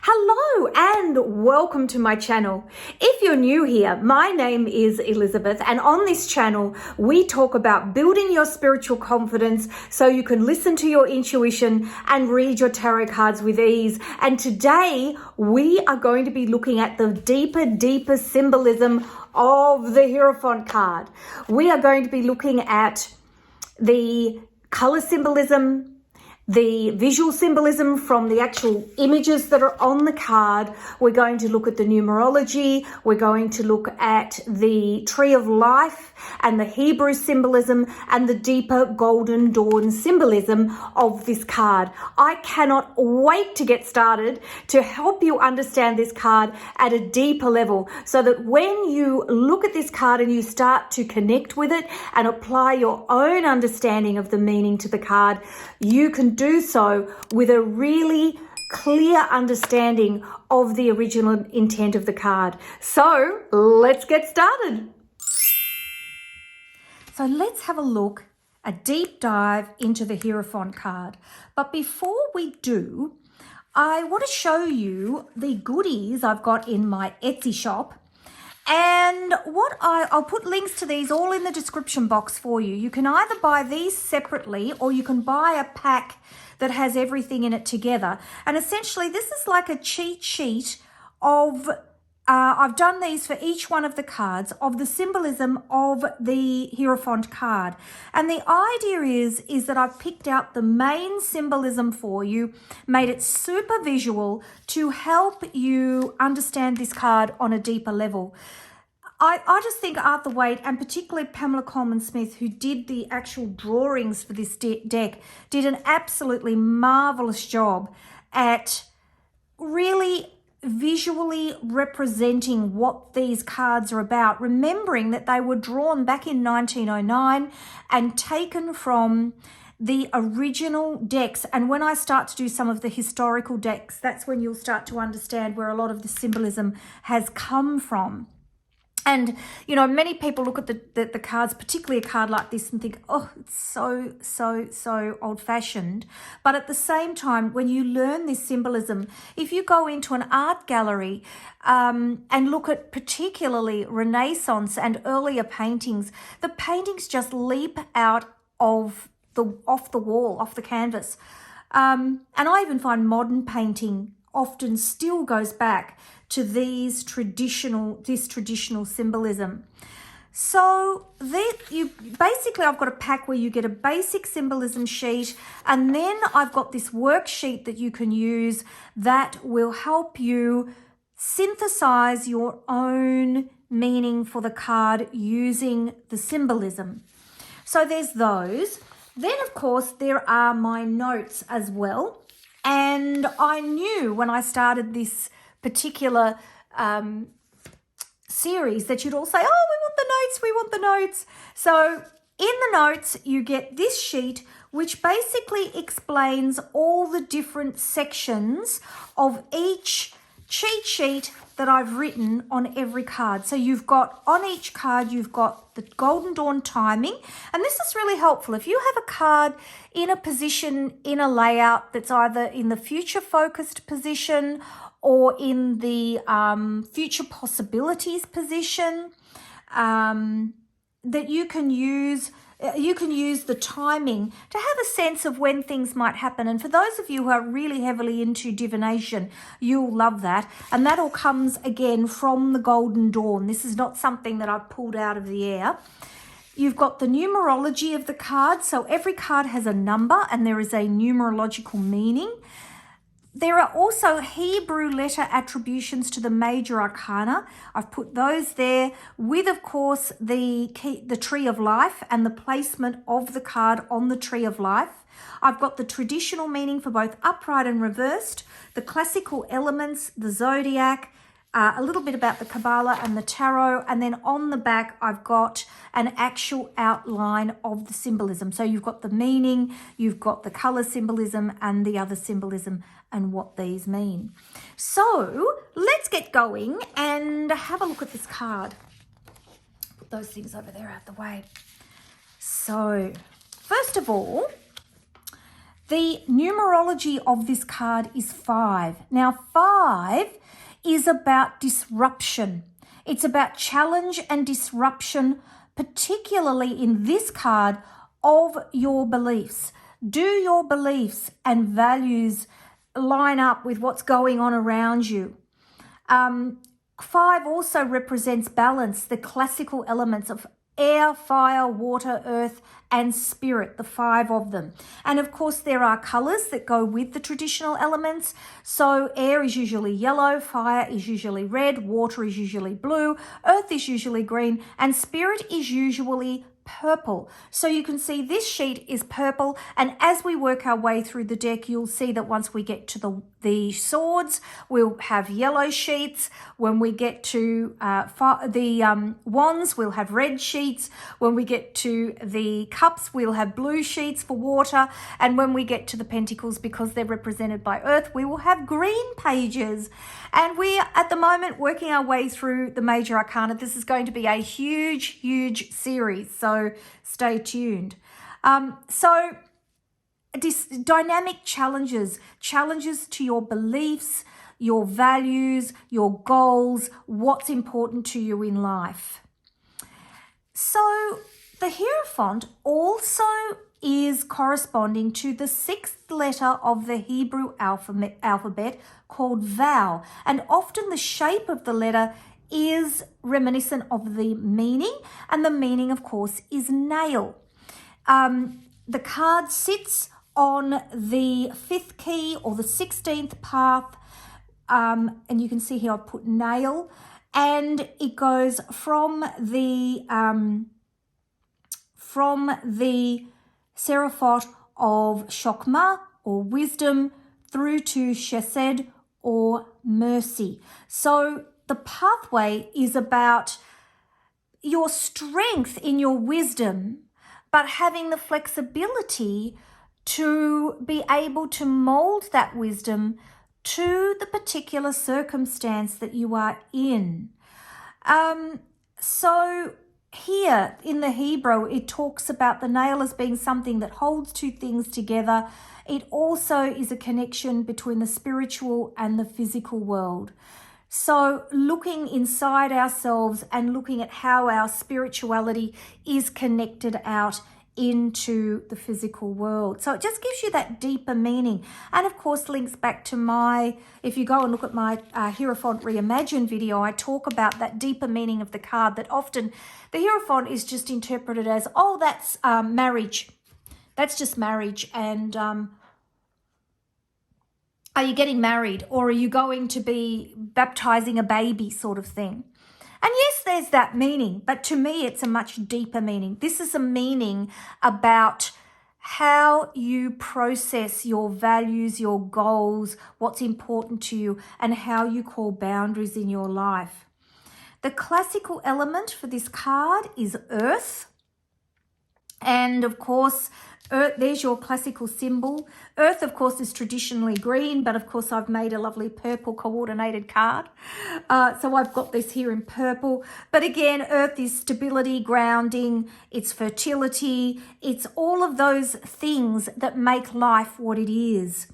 Hello and welcome to my channel. If you're new here, my name is Elizabeth, and on this channel we talk about building your spiritual confidence so you can listen to your intuition and read your tarot cards with ease. And today we are going to be looking at the deeper symbolism of the Hierophant card. We are going to be looking at the color symbolism, the visual symbolism from the actual images that are on the card. We're going to look at the numerology. We're going to look at the tree of life and the Hebrew symbolism and the deeper golden dawn symbolism of this card. I cannot wait to get started to help you understand this card at a deeper level so that when you look at this card and you start to connect with it and apply your own understanding of the meaning to the card, you can do so with a really clear understanding of the original intent of the card. So let's get started. So let's have a look, a deep dive into the Hierophant card. But before we do, I want to show you the goodies I've got in my Etsy shop. And I'll put links to these all in the description box for you. You can either buy these separately or you can buy a pack that has everything in it together. And essentially this is like a cheat sheet of, I've done these for each one of the cards, of the symbolism of the Hierophant card. And the idea is that I've picked out the main symbolism for you, made it super visual to help you understand this card on a deeper level. I just think Arthur Waite, and particularly Pamela Coleman-Smith, who did the actual drawings for this deck, did an absolutely marvelous job at really visually representing what these cards are about, remembering that they were drawn back in 1909 and taken from the original decks. And when I start to do some of the historical decks, that's when you'll start to understand where a lot of the symbolism has come from. And, you know, many people look at the cards, particularly a card like this, and think, oh, it's so old-fashioned. But at the same time, when you learn this symbolism, if you go into an art gallery and look at particularly Renaissance and earlier paintings, the paintings just leap out off the wall, off the canvas. And I even find modern painting often still goes back to this traditional symbolism. So basically I've got a pack where you get a basic symbolism sheet, and then I've got this worksheet that you can use that will help you synthesize your own meaning for the card using the symbolism. So there's those. Then of course there are my notes as well. And I knew when I started this particular series that you'd all say, oh, we want the notes. So in the notes, you get this sheet, which basically explains all the different sections of each cheat sheet that I've written on every card. So you've got, on each card, you've got the Golden Dawn timing. And this is really helpful. If you have a card in a position, in a layout that's either in the future focused position or in the future possibilities position, that you can use the timing to have a sense of when things might happen. And for those of you who are really heavily into divination, you'll love that. And that all comes again from the Golden Dawn. This is not something that I've pulled out of the air. You've got the numerology of the card. So every card has a number and there is a numerological meaning. There are also Hebrew letter attributions to the major arcana. I've put those there with, of course, the tree of life and the placement of the card on the tree of life. I've got the traditional meaning for both upright and reversed, the classical elements, the zodiac, a little bit about the Kabbalah and the tarot, and then on the back I've got an actual outline of the symbolism. So you've got the meaning, you've got the color symbolism and the other symbolism and what these mean. So let's get going and have a look at this card. Put those things over there out the way. So first of all, The numerology of this card is 5. Now, 5 is about disruption. It's about challenge and disruption, particularly in this card, of your beliefs. Do your beliefs and values line up with what's going on around you? 5 also represents balance, the classical elements of air, fire, water, earth, and spirit, the 5 of them. And of course, there are colors that go with the traditional elements. So air is usually yellow, fire is usually red, water is usually blue, earth is usually green, and spirit is usually purple. So you can see this sheet is purple, and as we work our way through the deck, you'll see that once we get to the swords, we'll have yellow sheets. When we get to the wands, we'll have red sheets. When we get to the cups, we'll have blue sheets for water. And when we get to the pentacles, because they're represented by earth, we will have green pages. And we are at the moment working our way through the major arcana. This is going to be a huge series, so stay tuned. Dynamic challenges to your beliefs, your values, your goals, what's important to you in life. So the Hierophant also is corresponding to the 6th letter of the Hebrew alphabet called Vowel, and often the shape of the letter is reminiscent of the meaning, and the meaning, of course, is nail. The card sits on the 5th key or the 16th path, and you can see here I've put nail, and it goes from the Seraphot of Chokmah or wisdom through to Chesed or mercy. So the pathway is about your strength in your wisdom, but having the flexibility to be able to mold that wisdom to the particular circumstance that you are in. So here in the Hebrew, it talks about the nail as being something that holds two things together. It also is a connection between the spiritual and the physical world. So looking inside ourselves and looking at how our spirituality is connected out into the physical world. So it just gives you that deeper meaning. And of course links back to if you go and look at my Hierophant Reimagined video, I talk about that deeper meaning of the card, that often the Hierophant is just interpreted as, oh, that's marriage. That's just marriage. And are you getting married, or are you going to be baptizing a baby sort of thing? And yes, there's that meaning, but to me, it's a much deeper meaning. This is a meaning about how you process your values, your goals, what's important to you, and how you call boundaries in your life. The classical element for this card is earth. And of course, earth, there's your classical symbol. Earth, of course, is traditionally green, but of course I've made a lovely purple coordinated card. So I've got this here in purple. But again, earth is stability, grounding, it's fertility, it's all of those things that make life what it is.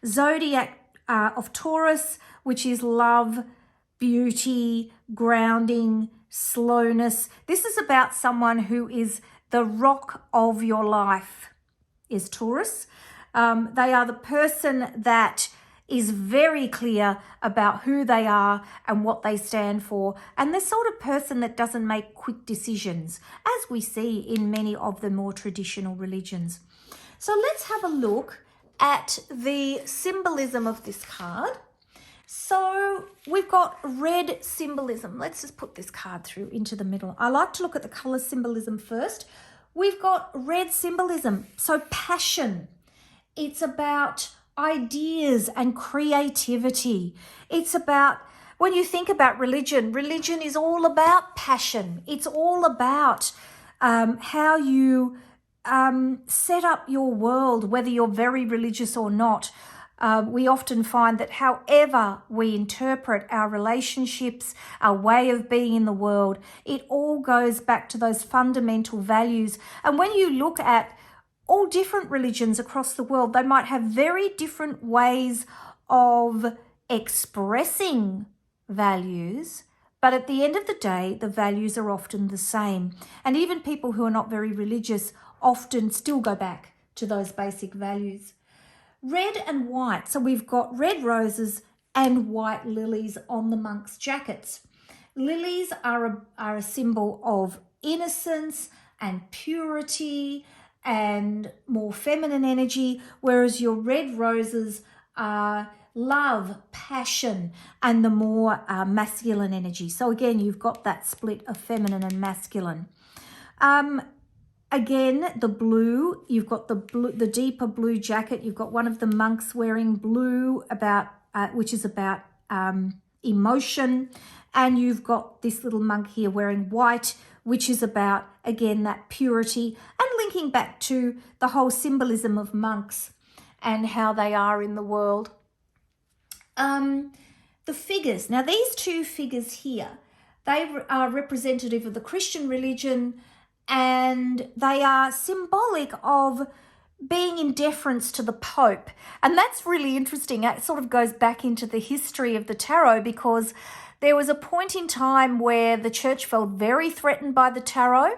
Zodiac of Taurus, which is love, beauty, grounding, slowness. This is about someone who is the rock of your life, is Taurus. They are the person that is very clear about who they are and what they stand for, and the sort of person that doesn't make quick decisions, as we see in many of the more traditional religions. So let's have a look at the symbolism of this card. So we've got red symbolism. Let's just put this card through into the middle. I like to look at the color symbolism first. We've got red symbolism, so passion. It's about ideas and creativity. It's about, when you think about religion, religion is all about passion. It's all about how you set up your world, whether you're very religious or not. We often find that however we interpret our relationships, our way of being in the world, it all goes back to those fundamental values. And when you look at all different religions across the world, they might have very different ways of expressing values, but at the end of the day, the values are often the same. And even people who are not very religious often still go back to those basic values. Red and white. So we've got red roses and white lilies on the monks' jackets. Lilies are a symbol of innocence and purity and more feminine energy, whereas your red roses are love, passion, and the more masculine energy. So again, you've got that split of feminine and masculine. Again, the blue, you've got the deeper blue jacket. You've got one of the monks wearing blue, which is about emotion. And you've got this little monk here wearing white, which is about, again, that purity, and linking back to the whole symbolism of monks and how they are in the world. The figures. Now, these two figures here, they are representative of the Christian religion, and they are symbolic of being in deference to the Pope. And that's really interesting. It sort of goes back into the history of the tarot, because there was a point in time where the church felt very threatened by the tarot,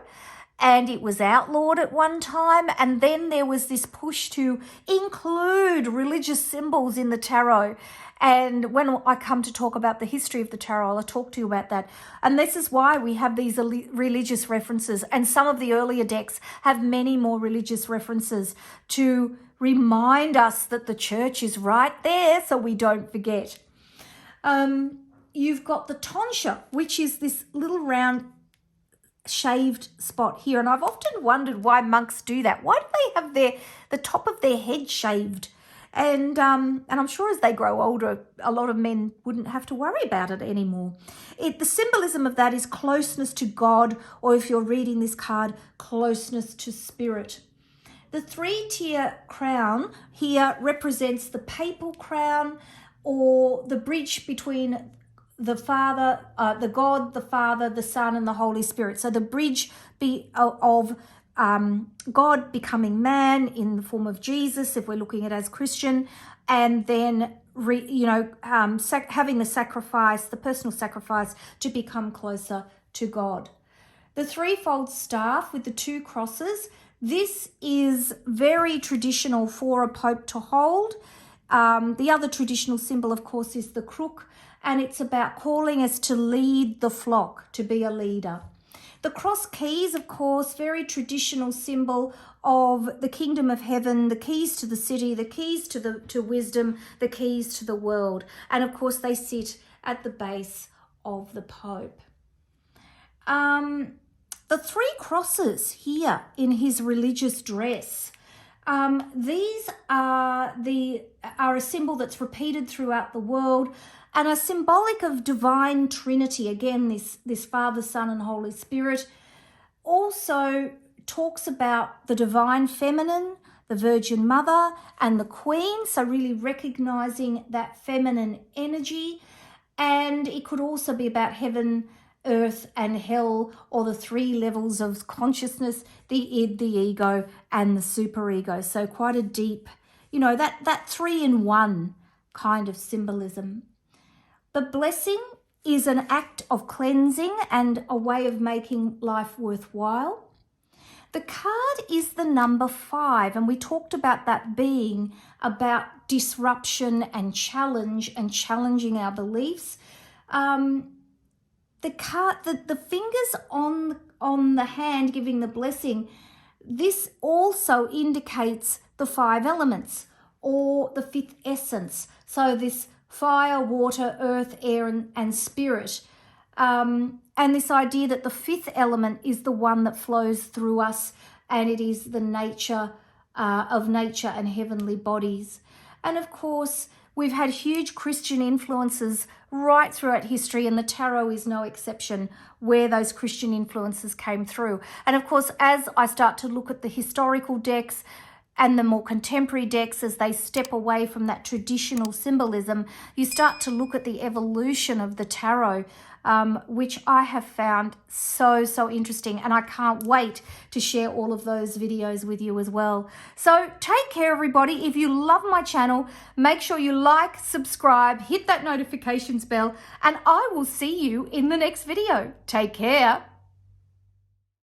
and it was outlawed at one time. And then there was this push to include religious symbols in the tarot. And when I come to talk about the history of the tarot, I'll talk to you about that. And this is why we have these religious references. And some of the earlier decks have many more religious references to remind us that the church is right there so we don't forget. You've got the tonsure, which is this little round shaved spot here. And I've often wondered why monks do that. Why do they have the top of their head shaved? And I'm sure as they grow older, a lot of men wouldn't have to worry about it anymore. The symbolism of that is closeness to God, or if you're reading this card, closeness to spirit. The three-tier crown here represents the papal crown, or the bridge between the Father, the God, the Father, the Son, and the Holy Spirit. So the bridge of God becoming man in the form of Jesus, if we're looking at it as Christian, and then having the sacrifice, the personal sacrifice, to become closer to God. The threefold staff with the two crosses. This is very traditional for a pope to hold. The other traditional symbol, of course, is the crook, and it's about calling us to lead the flock, to be a leader. The cross keys, of course, very traditional symbol of the kingdom of heaven, the keys to the city, the keys to wisdom, the keys to the world. And of course, they sit at the base of the Pope. The three crosses here in his religious dress. These are a symbol that's repeated throughout the world, and are symbolic of divine Trinity. Again, this Father, Son, and Holy Spirit. Also talks about the divine feminine, the Virgin Mother, and the Queen. So really recognizing that feminine energy. And it could also be about heaven, earth, and hell, or the three levels of consciousness, the id, the ego, and the superego. So quite a deep, that 3-in-1 kind of symbolism. The blessing is an act of cleansing and a way of making life worthwhile. The card is the number 5, and we talked about that being about disruption and challenge and challenging our beliefs. The fingers on the hand giving the blessing, this also indicates the 5 elements, or the 5th essence. So this fire, water, earth, air, and spirit. And this idea that the 5th element is the one that flows through us, and it is the nature of nature and heavenly bodies. And of course, we've had huge Christian influences right throughout history, and the tarot is no exception, where those Christian influences came through. And of course, as I start to look at the historical decks and the more contemporary decks, as they step away from that traditional symbolism, you start to look at the evolution of the tarot which I have found so interesting, and I can't wait to share all of those videos with you as well. So take care, everybody. If you love my channel, make sure you like, subscribe, hit that notifications bell, and I will see you in the next video. Take care.